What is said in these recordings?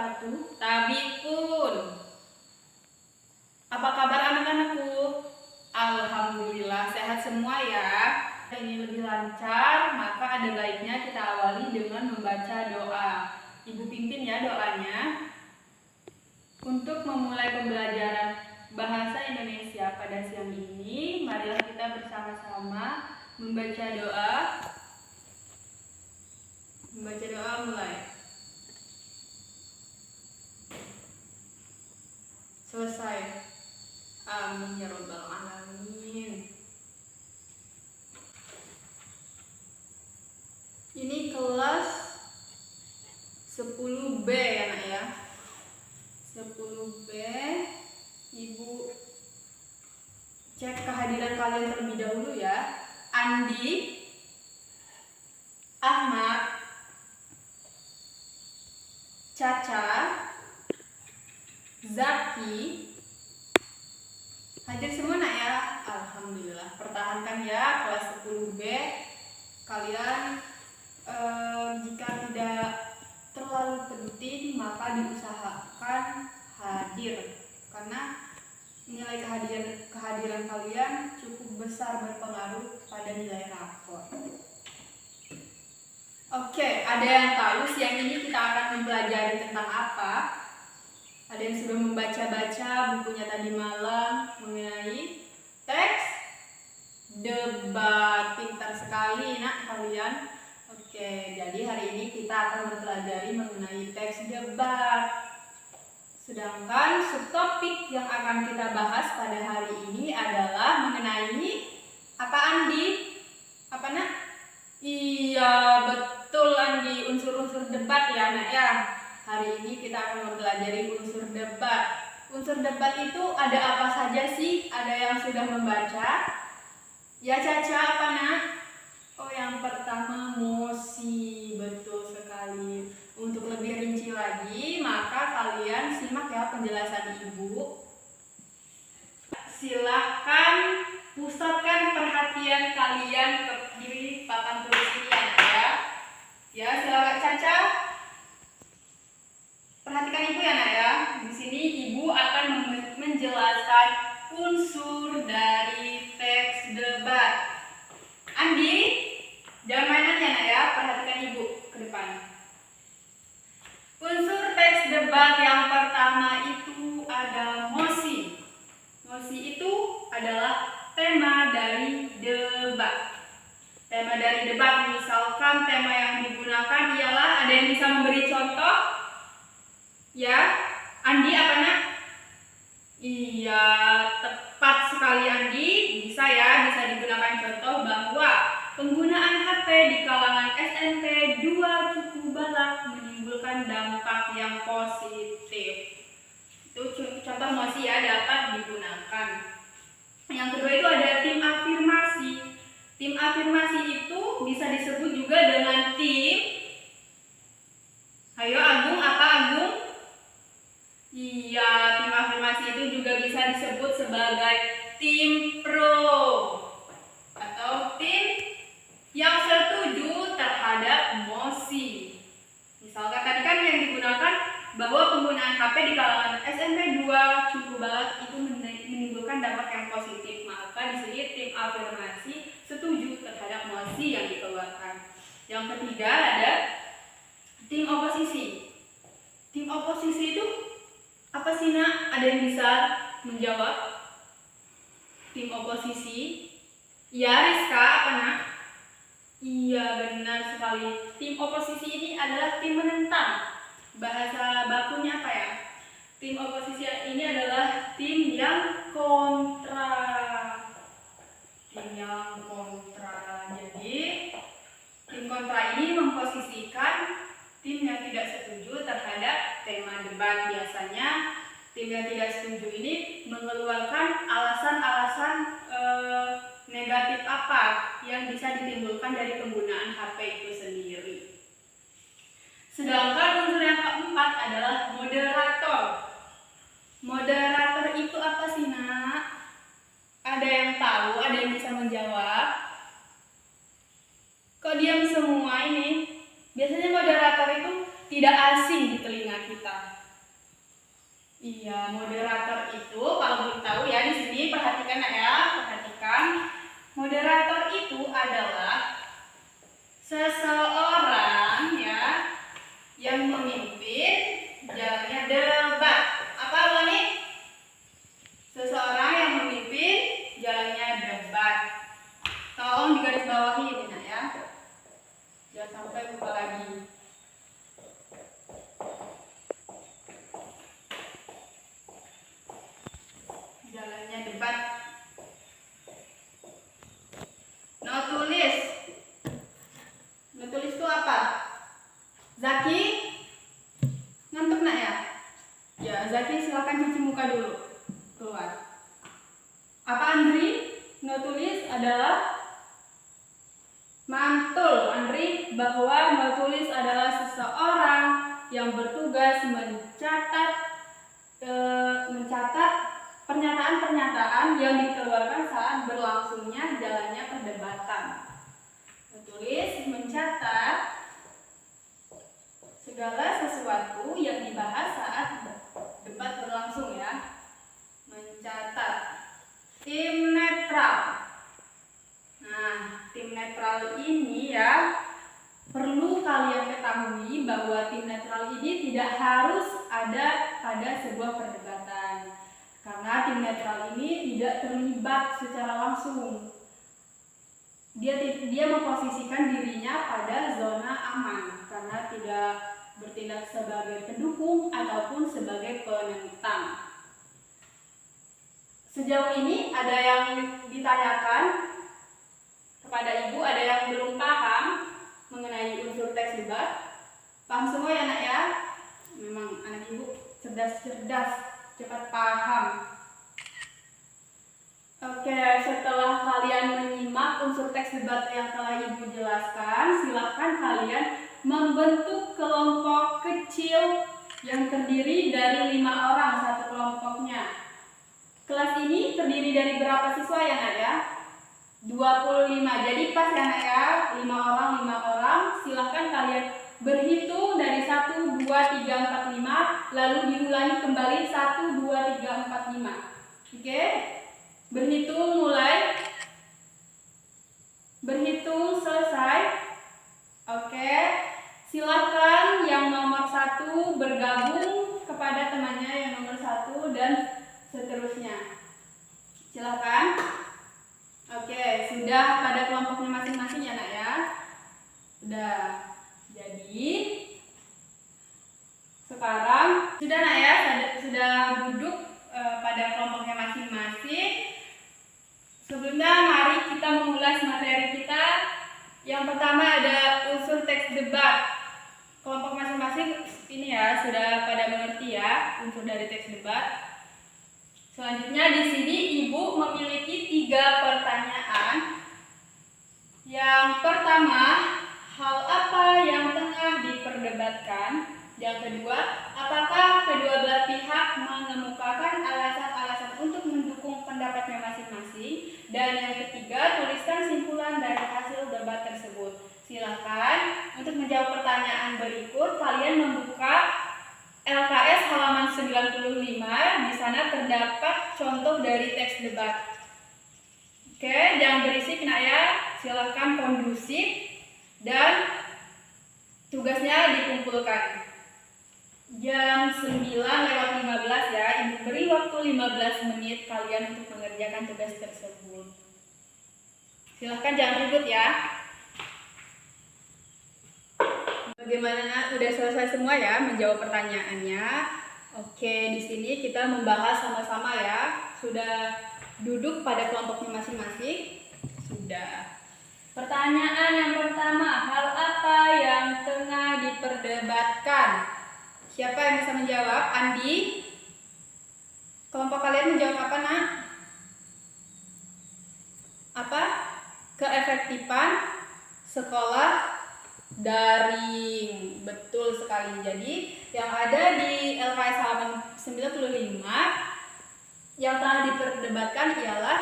wabarakatuh. Tabikun. Apa kabar anak-anakku? Alhamdulillah sehat semua ya. Ini lebih lancar, maka ada baiknya kita awali dengan membaca doa. Ibu pimpin ya doanya. Untuk memulai pembelajaran bahasa Indonesia pada siang ini, marilah kita bersama-sama membaca doa. Membaca doa mulai. Selesai. Amin ya robbal alamin. Ini kelas 10B ya nak ya. 10B. Ibu cek kehadiran kalian terlebih dahulu ya. Andi, Ahmad, Caca, Zaki, hadir semua nak ya. Alhamdulillah. Pertahankan ya kelas 10B. Kalian jika tidak terlalu penting maka diusahakan hadir, karena nilai kehadiran kalian cukup besar berpengaruh pada nilai rapor. Oke, ada yang tahu siang ini kita akan mempelajari tentang apa? Ada yang sudah membaca-baca bukunya tadi malam mengenai teks debat. Pintar sekali nak kalian. Oke, jadi hari ini kita akan mempelajari mengenai teks debat. Sedangkan subtopik yang akan kita bahas pada hari ini adalah mengenai apa Andi? Apa nak? Iya betul Andi, unsur-unsur debat ya nak ya. Hari ini kita akan mempelajari unsur debat. Unsur debat itu ada apa saja sih? Ada yang sudah membaca? Ya Caca, apa nak? Oh, yang pertama mosi, betul sekali. Untuk lebih rinci lagi, maka kalian simak ya penjelasan ibu. Silahkan pusatkan perhatian kalian ke kiri papan tulis ini ya. Ya, silakan Caca. Perhatikan ibu ya nak ya. Di sini ibu akan menjelaskan unsur dari teks debat. Andi, jangan mainan ya nak ya, perhatikan ibu ke depan. Unsur teks debat yang pertama itu ada mosi. Mosi itu adalah tema dari debat. Tema dari debat, misalkan tema yang digunakan ialah, ada yang bisa memberi contoh? Ya, Andi apa nak? Iya, tepat sekali Andi. Bisa ya, bisa digunakan contoh bahwa penggunaan HP di kalangan SMP 2 cukup banyak menimbulkan dampak yang positif. Itu contoh mosi ya, dapat digunakan. Yang kedua itu ada tim afirmasi. Tim afirmasi itu bisa disebut juga dengan tim. Ayo Agung, apa Agung? Iya, tim afirmasi itu juga bisa disebut sebagai tim pro atau tim yang setuju terhadap mosi. Misalkan tadi kan yang digunakan bahwa penggunaan HP di kalangan SMP 2 cukup banget itu menimbulkan dampak yang positif. Maka di sini tim afirmasi setuju terhadap mosi yang dikeluarkan. Yang ketiga ada tim oposisi. Tim oposisi itu apa sih nak? Ada yang bisa menjawab? Tim oposisi? Ya Rizka, apa nak? Iya benar sekali. Tim oposisi ini adalah tim menentang. Bahasa bakunya apa ya? Tim oposisi ini adalah tim yang kontra. Tim yang kontra. Jadi tim kontra ini memposisikan tim yang tidak setuju terhadap tema debat. Biasanya tim yang tidak setuju ini mengeluarkan alasan-alasan negatif apa yang bisa ditimbulkan dari penggunaan HP itu sendiri. Sedangkan unsur yang keempat adalah moderator. Moderator itu apa sih nak? Ada yang tahu? Ada yang bisa menjawab? Kok diam semua ini? Biasanya moderator itu tidak asing di telinga kita. Iya, moderator itu kalau belum tahu ya di sini perhatikan ya, perhatikan. Moderator itu adalah seseorang ya yang memimpin jalannya debat. Apa lo nih? Seseorang yang memimpin jalannya debat. Tolong digarisbawahi ini nak ya. Jangan sampai lupa lagi. Jalannya debat. Notulis. Notulis itu apa? Zaki? Ngantuk nak ya? Ya, Zaki silakan cuci muka dulu. Keluar. Apa Andri? Notulis adalah mantul Andri bahwa notulis adalah seseorang yang bertugas mencatat pernyataan-pernyataan yang dikeluarkan saat berlangsungnya jalannya perdebatan. Notulis mencatat segala sesuatu yang dibahas saat debat berlangsung ya. Mencatat. Tim netral. Nah, tim netral ini ya perlu kalian ketahui bahwa tim netral ini tidak harus ada pada sebuah perdebatan. Karena tim netral ini tidak terlibat secara langsung. Dia memposisikan dirinya pada zona aman karena tidak bertindak sebagai pendukung ataupun sebagai penentang. Sejauh ini ada yang ditanyakan kepada ibu, ada yang belum paham mengenai unsur teks debat? Paham semua ya nak ya? Memang anak ibu cerdas, cepat paham. Oke, setelah kalian menyimak unsur teks debat yang telah ibu jelaskan, silakan kalian membentuk kelompok kecil yang terdiri dari 5 orang satu kelompoknya. Kelas ini terdiri dari berapa siswa ya nak ya? 25. Jadi pas ya nak ya, 5 orang. Silahkan kalian berhitung dari 1, 2, 3, 4, 5. Lalu diulangi kembali 1, 2, 3, 4, 5. Oke? Berhitung mulai. Berhitung selesai. Oke? Silahkan yang nomor 1 bergabung kepada temannya yang nomor 1 dan seterusnya. Silakan. Oke, sudah pada kelompoknya masing-masing ya nak ya. Sudah. Jadi sekarang sudah nak ya, sudah duduk pada kelompoknya masing-masing. Sebelumnya mari kita mengulas materi kita. Yang pertama ada unsur teks debat. Kelompok masing-masing ini ya sudah pada mengerti ya unsur dari teks debat. Selanjutnya di sini ibu memiliki 3 pertanyaan. Yang pertama, hal apa yang tengah diperdebatkan? Yang kedua, apakah kedua belah pihak mengemukakan alasan-alasan untuk mendukung pendapatnya masing-masing? Dan yang ketiga, tuliskan simpulan dari hasil debat tersebut. Silakan untuk menjawab pertanyaan berikut, kalian membuka LKS halaman 95, di sana terdapat contoh dari teks debat. Oke, jangan berisik nak ya, silakan kondusif dan tugasnya dikumpulkan. Jam 9:15 ya, ibu beri waktu 15 menit kalian untuk mengerjakan tugas tersebut. Silakan jangan ribut ya. Bagaimana nak? Udah selesai semua ya menjawab pertanyaannya? Oke, di sini kita membahas sama-sama ya. Sudah duduk pada kelompoknya masing-masing? Sudah. Pertanyaan yang pertama, hal apa yang tengah diperdebatkan? Siapa yang bisa menjawab? Andi? Kelompok kalian menjawab apa nak? Apa? Keefektifan sekolah daring. Betul sekali. Jadi yang ada di LKS halaman 95 yang telah diperdebatkan ialah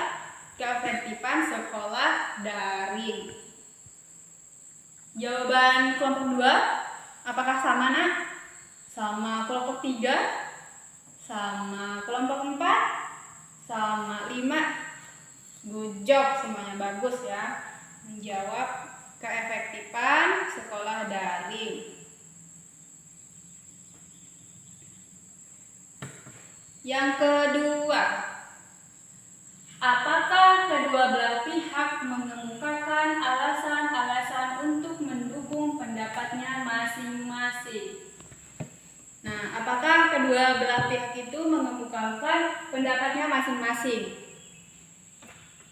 keefektifan sekolah daring. Jawaban kelompok 2 Apakah sama, Nak? Sama kelompok 3? Sama kelompok 4? Sama 5? Good job, semuanya bagus ya. Menjawab keefektifan sekolah daring. Yang kedua, apakah kedua belah pihak mengemukakan alasan-alasan untuk mendukung pendapatnya masing-masing? Nah, apakah kedua belah pihak itu mengemukakan pendapatnya masing-masing?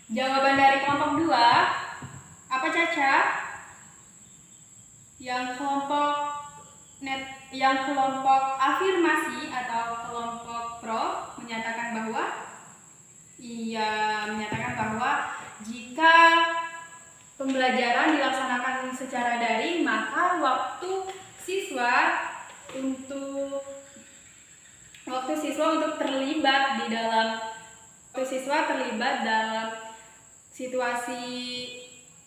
Jawaban dari kelompok 2, apa Caca? Yang kelompok afirmasi atau kelompok pro menyatakan bahwa jika pembelajaran dilaksanakan secara daring, maka waktu siswa untuk terlibat dalam situasi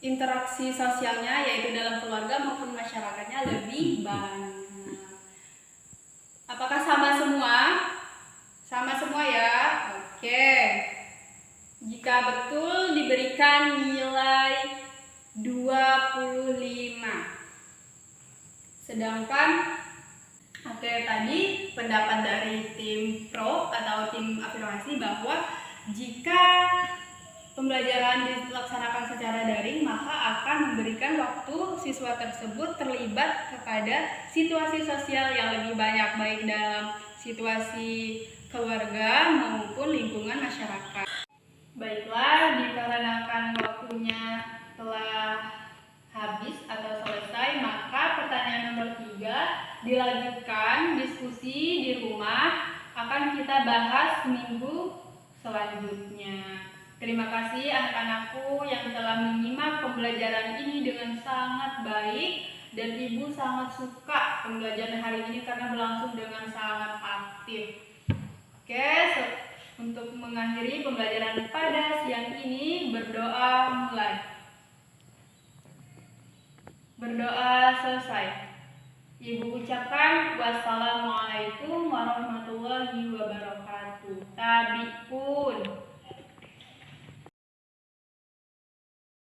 interaksi sosialnya, yaitu dalam keluarga maupun masyarakatnya, lebih banyak. Apakah sama semua? Sama semua ya? Oke. Jika betul, diberikan nilai 25. Sedangkan tadi pendapat dari tim pro atau tim afirmasi bahwa jika pembelajaran dilaksanakan secara daring, maka akan memberikan waktu siswa tersebut terlibat kepada situasi sosial yang lebih banyak, baik dalam situasi keluarga maupun lingkungan masyarakat. Baiklah, dikarenakan waktunya telah habis atau selesai, maka pertanyaan nomor 3 dilanjutkan diskusi di rumah, akan kita bahas minggu selanjutnya. Terima kasih anak-anakku yang telah menyimak pembelajaran ini dengan sangat baik, dan Ibu sangat suka pembelajaran hari ini karena berlangsung dengan sangat aktif. Oke, untuk mengakhiri pembelajaran pada siang ini, berdoa mulai. Berdoa selesai. Ibu ucapkan wassalamualaikum warahmatullahi wabarakatuh. Tabi'un.